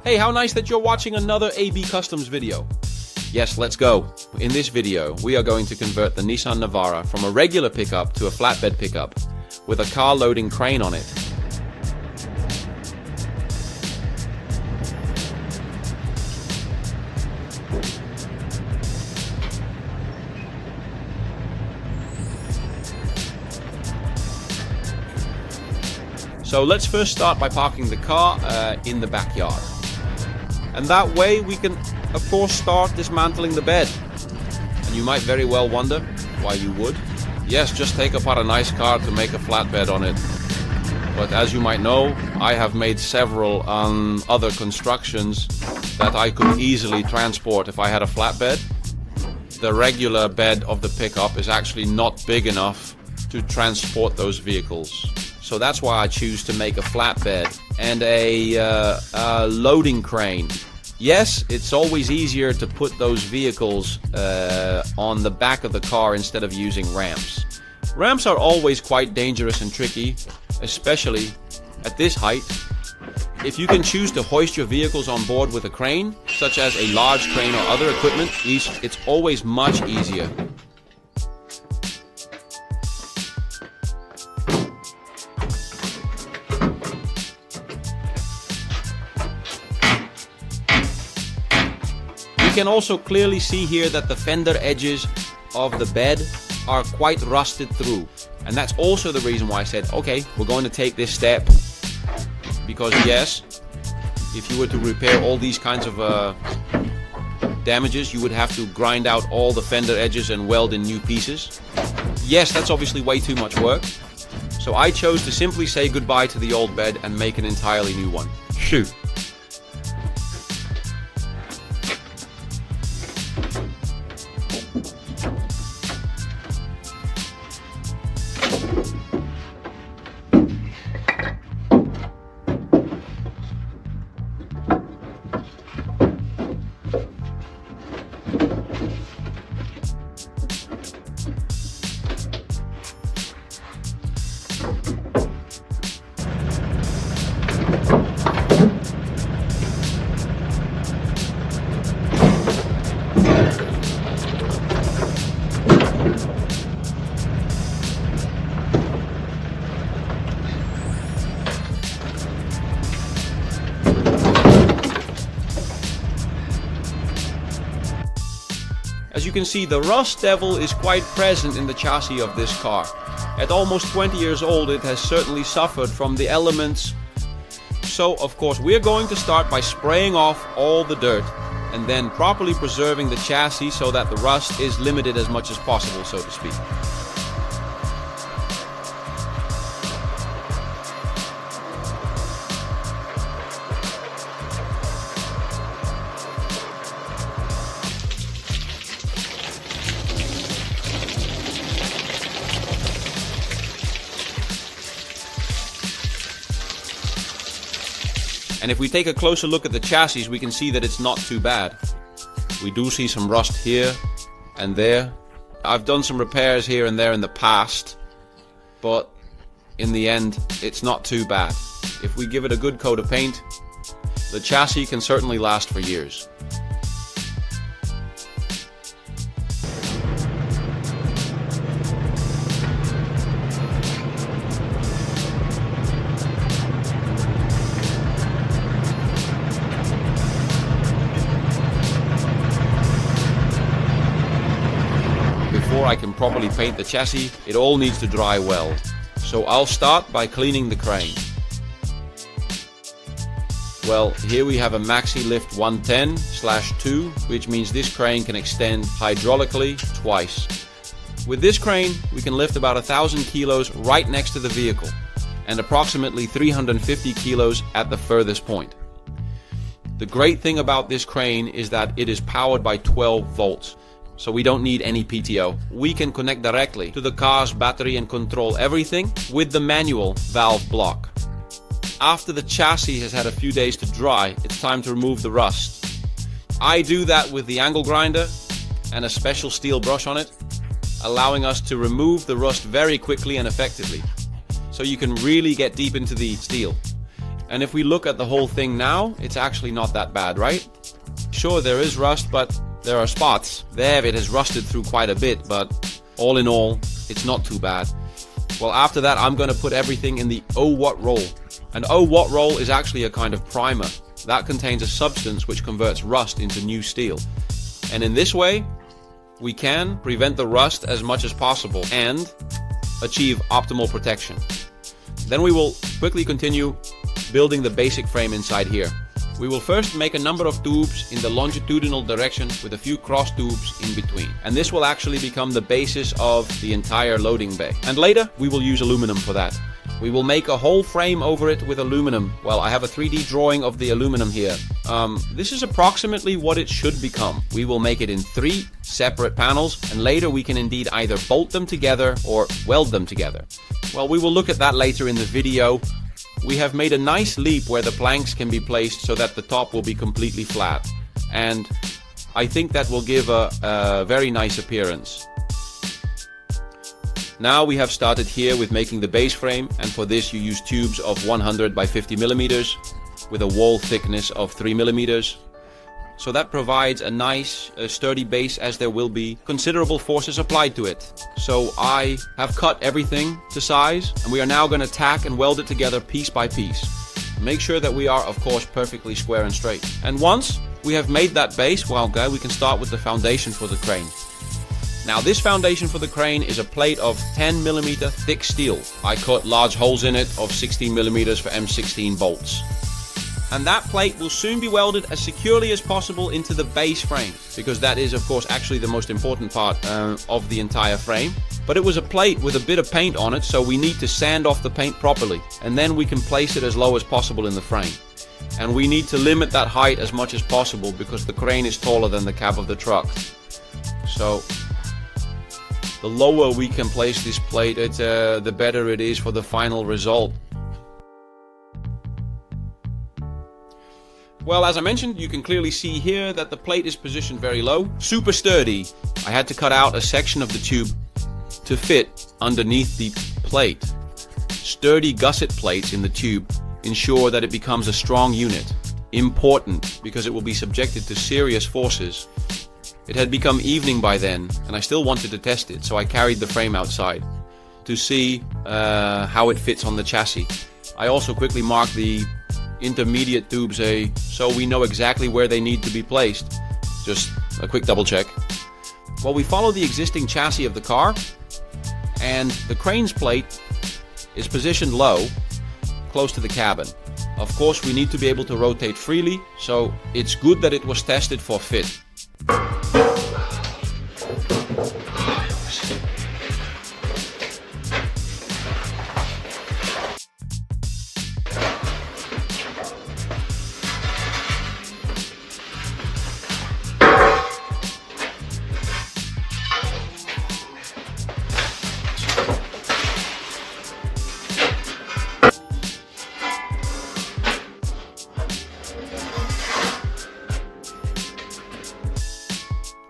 Hey, how nice that you're watching another AB Customs video. Yes, let's go. In this video, we are going to convert the Nissan Navara from a regular pickup to a flatbed pickup with a car loading crane on it. So let's first start by parking the car in the backyard. And that way we can, of course, start dismantling the bed. And you might very well wonder why you would. Yes, just take apart a nice car to make a flatbed on it. But as you might know, I have made several other constructions that I could easily transport if I had a flatbed. The regular bed of the pickup is actually not big enough to transport those vehicles. So that's why I choose to make a flatbed and a loading crane. Yes, it's always easier to put those vehicles on the back of the car instead of using ramps. Ramps are always quite dangerous and tricky, especially at this height. If you can choose to hoist your vehicles on board with a crane, such as a large crane or other equipment, it's always much easier. You can also clearly see here that the fender edges of the bed are quite rusted through, and that's also the reason why I said, okay, we're going to take this step, because yes, if you were to repair all these kinds of damages, you would have to grind out all the fender edges and weld in new pieces. Yes, that's obviously way too much work, so I chose to simply say goodbye to the old bed and make an entirely new one. Shoot. As you can see, the rust devil is quite present in the chassis of this car. At almost 20 years old, it has certainly suffered from the elements. So, of course, we're going to start by spraying off all the dirt and then properly preserving the chassis so that the rust is limited as much as possible, so to speak. And if we take a closer look at the chassis, we can see that it's not too bad. We do see some rust here and there. I've done some repairs here and there in the past, but in the end, it's not too bad. If we give it a good coat of paint, the chassis can certainly last for years. Before I can properly paint the chassis, it all needs to dry well. So I'll start by cleaning the crane. Well, here we have a MaxiLift 110/2, which means this crane can extend hydraulically twice. With this crane, we can lift about 1,000 kilos right next to the vehicle, and approximately 350 kilos at the furthest point. The great thing about this crane is that it is powered by 12 volts. So we don't need any PTO. We can connect directly to the car's battery and control everything with the manual valve block. After the chassis has had a few days to dry, it's time to remove the rust. I do that with the angle grinder and a special steel brush on it, allowing us to remove the rust very quickly and effectively. So you can really get deep into the steel. And if we look at the whole thing now, it's actually not that bad, right? Sure, there is rust, but there are spots. There it has rusted through quite a bit, but all in all, it's not too bad. Well, after that, I'm going to put everything in the O-Watt roll. An O-Watt roll is actually a kind of primer. That contains a substance which converts rust into new steel. And in this way, we can prevent the rust as much as possible and achieve optimal protection. Then we will quickly continue building the basic frame inside here. We will first make a number of tubes in the longitudinal direction with a few cross tubes in between. And this will actually become the basis of the entire loading bay. And later we will use aluminum for that. We will make a whole frame over it with aluminum. Well, I have a 3D drawing of the aluminum here. This is approximately what it should become. We will make it in 3 separate panels, and later we can indeed either bolt them together or weld them together. Well, we will look at that later in the video. We have made a nice leap where the planks can be placed so that the top will be completely flat. And I think that will give a very nice appearance. Now we have started here with making the base frame, and for this you use tubes of 100 by 50 millimeters with a wall thickness of 3 millimeters. So that provides a nice sturdy base, as there will be considerable forces applied to it. So I have cut everything to size, and we are now going to tack and weld it together piece by piece. Make sure that we are, of course, perfectly square and straight. And once we have made that base, well, okay, we can start with the foundation for the crane. Now this foundation for the crane is a plate of 10 millimeter thick steel. I cut large holes in it of 16 millimeters for M16 bolts. And that plate will soon be welded as securely as possible into the base frame, because that is of course actually the most important part of the entire frame. But it was a plate with a bit of paint on it, so we need to sand off the paint properly, and then we can place it as low as possible in the frame. And we need to limit that height as much as possible because the crane is taller than the cab of the truck. So the lower we can place this plate, the better it is for the final result. Well, as I mentioned, you can clearly see here that the plate is positioned very low. Super sturdy. I had to cut out a section of the tube to fit underneath the plate. Sturdy gusset plates in the tube ensure that it becomes a strong unit. Important, because it will be subjected to serious forces. It had become evening by then, and I still wanted to test it, so I carried the frame outside to see how it fits on the chassis. I also quickly marked the intermediate tubes so we know exactly where they need to be placed. Just a quick double check. Well, we follow the existing chassis of the car, and the crane's plate is positioned low, close to the cabin. Of course, we need to be able to rotate freely, so it's good that it was tested for fit.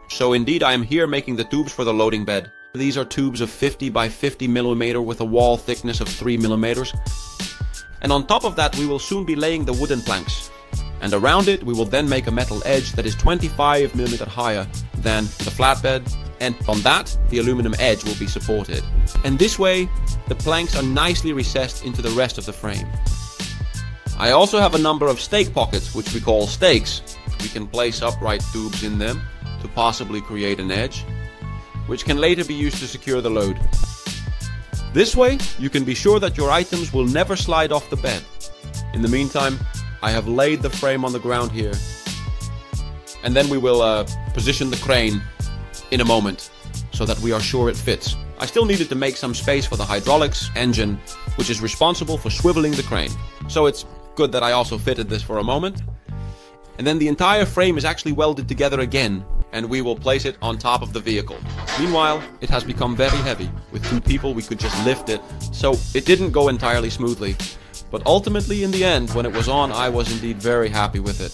So indeed I am here making the tubes for the loading bed. These are tubes of 50 by 50 millimeter with a wall thickness of 3 millimeters. And on top of that we will soon be laying the wooden planks. And around it we will then make a metal edge that is 25 millimeter higher than the flatbed, and on that the aluminum edge will be supported. And this way the planks are nicely recessed into the rest of the frame. I also have a number of stake pockets, which we call stakes. We can place upright tubes in them to possibly create an edge, which can later be used to secure the load. This way you can be sure that your items will never slide off the bed. In the meantime, I have laid the frame on the ground here, and then we will position the crane in a moment so that we are sure it fits. I still needed to make some space for the hydraulics engine, which is responsible for swiveling the crane. So it's good that I also fitted this for a moment. And then the entire frame is actually welded together again, and we will place it on top of the vehicle. Meanwhile, it has become very heavy. With 2 people we could just lift it, so it didn't go entirely smoothly. But ultimately in the end, when it was on, I was indeed very happy with it.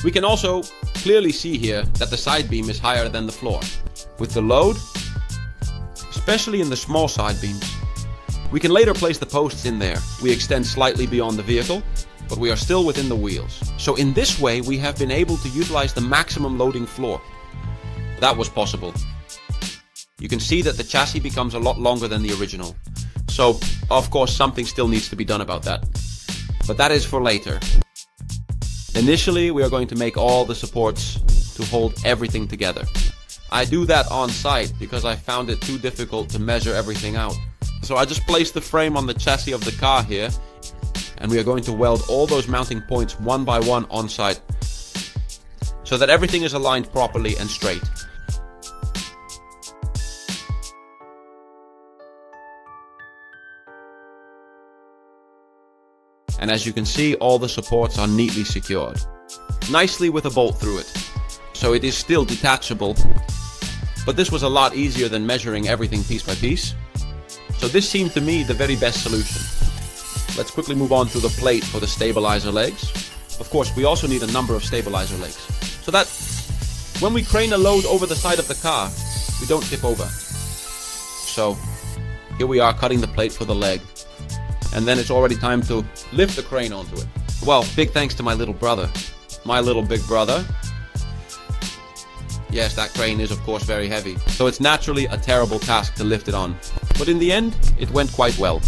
We can also clearly see here that the side beam is higher than the floor. With the load, especially in the small side beams, we can later place the posts in there. We extend slightly beyond the vehicle, but we are still within the wheels. So in this way, we have been able to utilize the maximum loading floor. That was possible. You can see that the chassis becomes a lot longer than the original. So, of course, something still needs to be done about that. But that is for later. Initially, we are going to make all the supports to hold everything together. I do that on site because I found it too difficult to measure everything out. So I just placed the frame on the chassis of the car here, and we are going to weld all those mounting points one by one on site, so that everything is aligned properly and straight. And as you can see, all the supports are neatly secured, nicely with a bolt through it. So it is still detachable, but this was a lot easier than measuring everything piece by piece. So this seemed to me the very best solution. Let's quickly move on to the plate for the stabilizer legs. Of course, we also need a number of stabilizer legs, so that when we crane a load over the side of the car, we don't tip over. So here we are cutting the plate for the leg. And then it's already time to lift the crane onto it. Well, big thanks to my little brother. My little big brother. Yes, that crane is of course very heavy, so it's naturally a terrible task to lift it on. But in the end, it went quite well.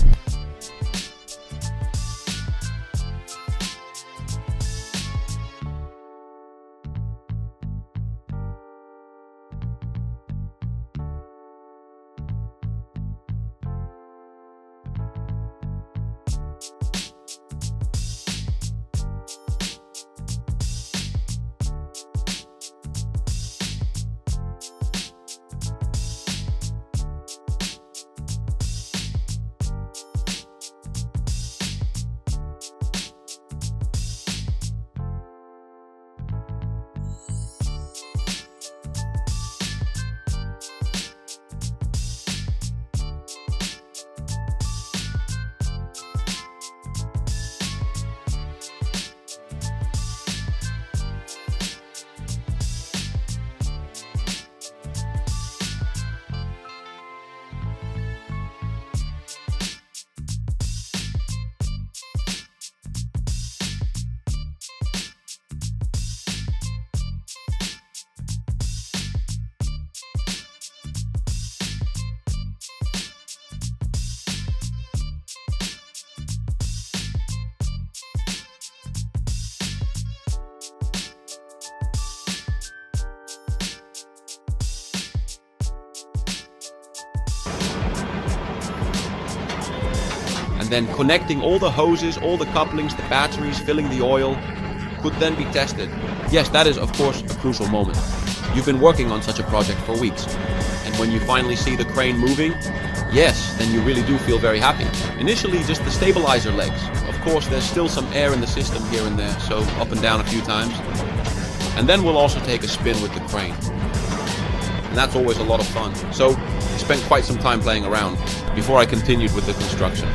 And then connecting all the hoses, all the couplings, the batteries, filling the oil, could then be tested. Yes, that is of course a crucial moment. You've been working on such a project for weeks, and when you finally see the crane moving, yes, then you really do feel very happy. Initially just the stabilizer legs. Of course there's still some air in the system here and there, so up and down a few times. And then we'll also take a spin with the crane. And that's always a lot of fun. So I spent quite some time playing around before I continued with the construction.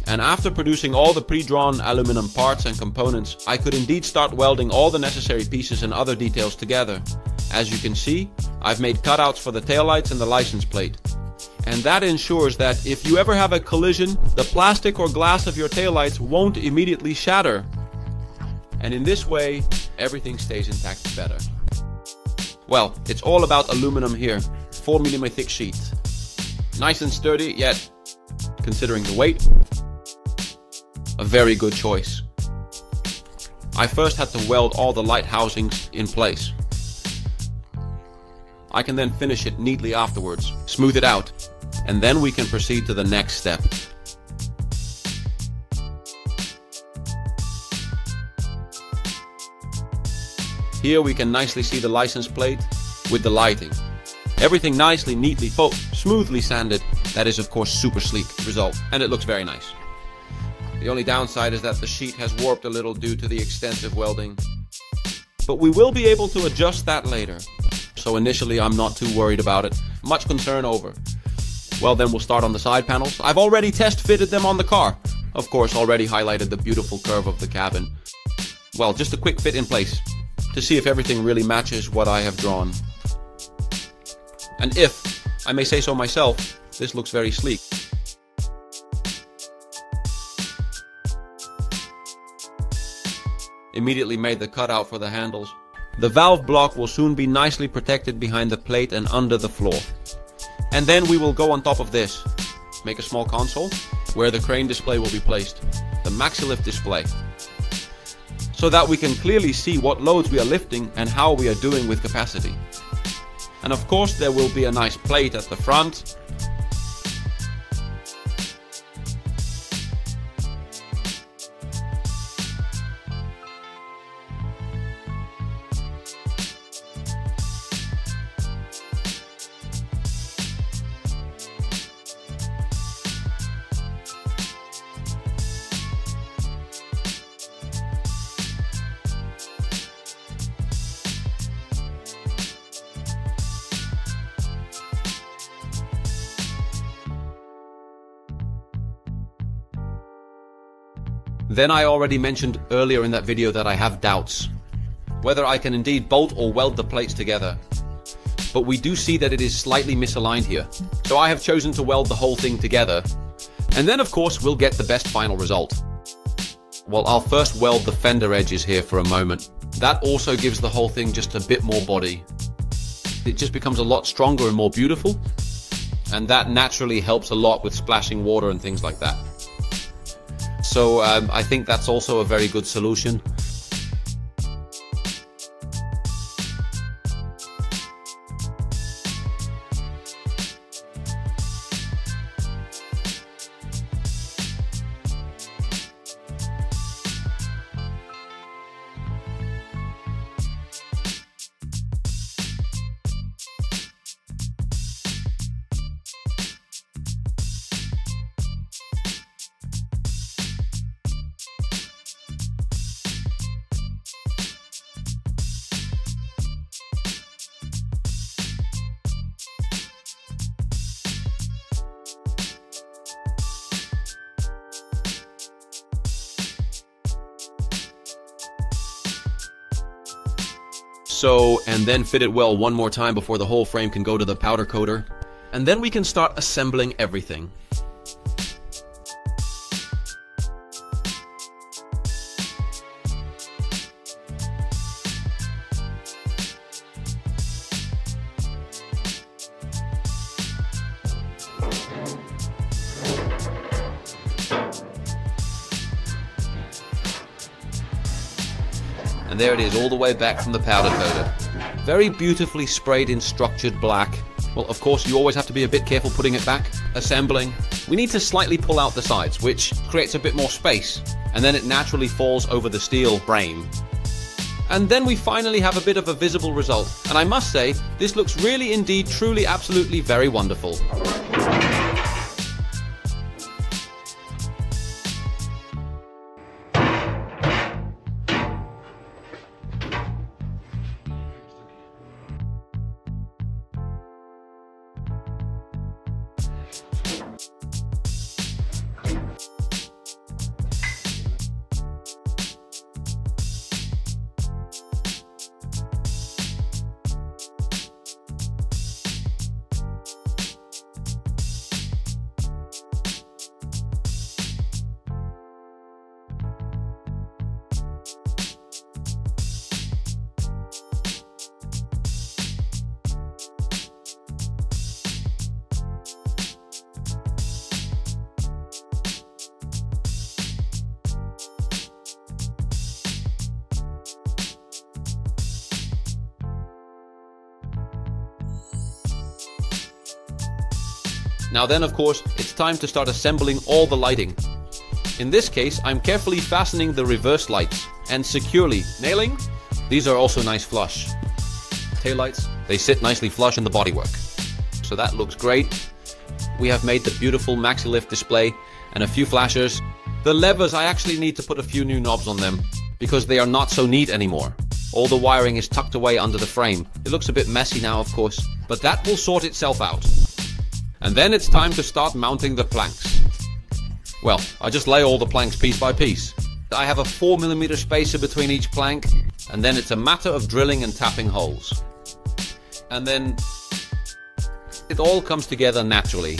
And after producing all the pre-drawn aluminum parts and components, I could indeed start welding all the necessary pieces and other details together. As you can see, I've made cutouts for the taillights and the license plate. And that ensures that if you ever have a collision, the plastic or glass of your taillights won't immediately shatter. And in this way, everything stays intact better. Well, it's all about aluminum here, 4mm thick sheet. Nice and sturdy, yet, considering the weight, a very good choice. I first had to weld all the light housings in place. I can then finish it neatly afterwards, smooth it out, and then we can proceed to the next step, Here we can nicely see the license plate with the lighting. Everything nicely, neatly, smoothly sanded. That is of course super sleek result, and it looks very nice. The only downside is that the sheet has warped a little due to the extensive welding. But we will be able to adjust that later. So initially I'm not too worried about it. Much concern over. Well, then we'll start on the side panels. I've already test fitted them on the car. Of course, already highlighted the beautiful curve of the cabin. Well, just a quick fit in place to see if everything really matches what I have drawn. And if I may say so myself, this looks very sleek. Immediately made the cutout for the handles. The valve block will soon be nicely protected behind the plate and under the floor. And then we will go on top of this, make a small console where the crane display will be placed, the MaxiLift display, so that we can clearly see what loads we are lifting and how we are doing with capacity. And of course there will be a nice plate at the front. Then I already mentioned earlier in that video that I have doubts whether I can indeed bolt or weld the plates together. But we do see that it is slightly misaligned here. So I have chosen to weld the whole thing together. And then of course we'll get the best final result. Well, I'll first weld the fender edges here for a moment. That also gives the whole thing just a bit more body. It just becomes a lot stronger and more beautiful. And that naturally helps a lot with splashing water and things like that. So I think that's also a very good solution. And then fit it well one more time before the whole frame can go to the powder coater. And then we can start assembling everything. And there it is, all the way back from the powder coater. Very beautifully sprayed in structured black. Well, of course, you always have to be a bit careful putting it back. Assembling. We need to slightly pull out the sides, which creates a bit more space. And then it naturally falls over the steel frame. And then we finally have a bit of a visible result. And I must say, this looks really, indeed, truly, absolutely very wonderful. Now then, of course, it's time to start assembling all the lighting. In this case, I'm carefully fastening the reverse lights and securely nailing These are also nice flush. Taillights, they sit nicely flush in the bodywork. So that looks great. We have made the beautiful MaxiLift display and a few flashers. The levers, I actually need to put a few new knobs on them because they are not so neat anymore. All the wiring is tucked away under the frame. It looks a bit messy now, of course, but that will sort itself out. And then it's time to start mounting the planks. Well, I just lay all the planks piece by piece. I have a 4mm spacer between each plank, and then it's a matter of drilling and tapping holes. And then it all comes together naturally.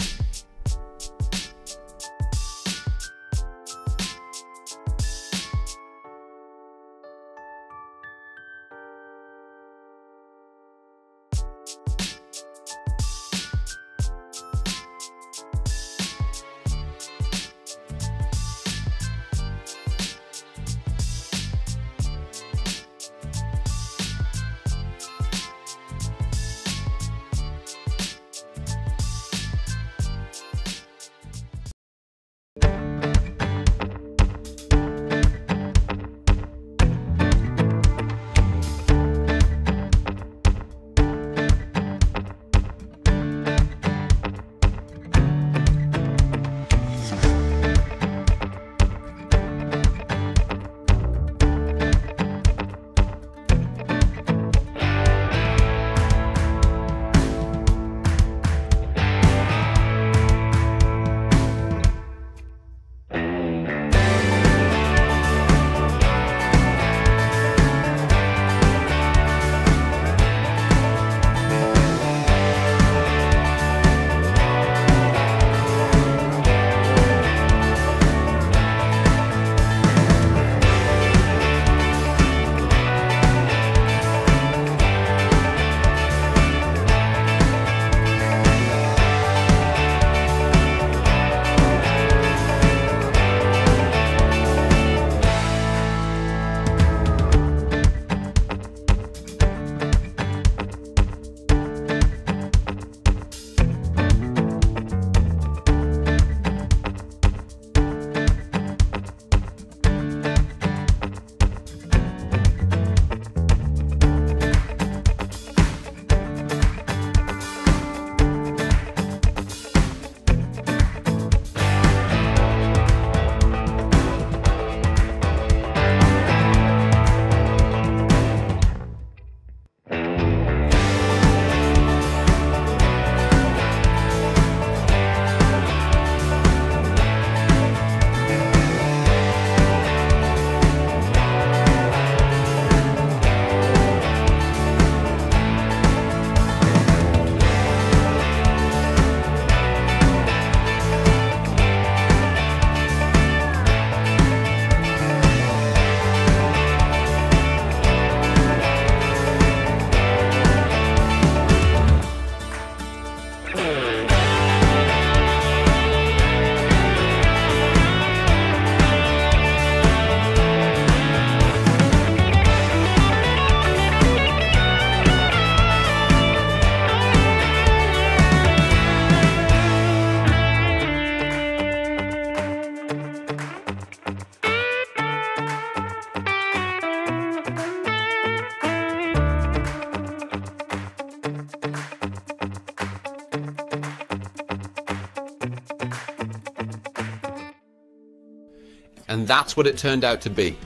And that's what it turned out to be.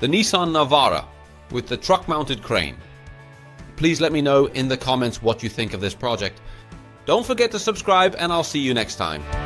The Nissan Navara with the truck-mounted crane. Please let me know in the comments what you think of this project. Don't forget to subscribe, and I'll see you next time.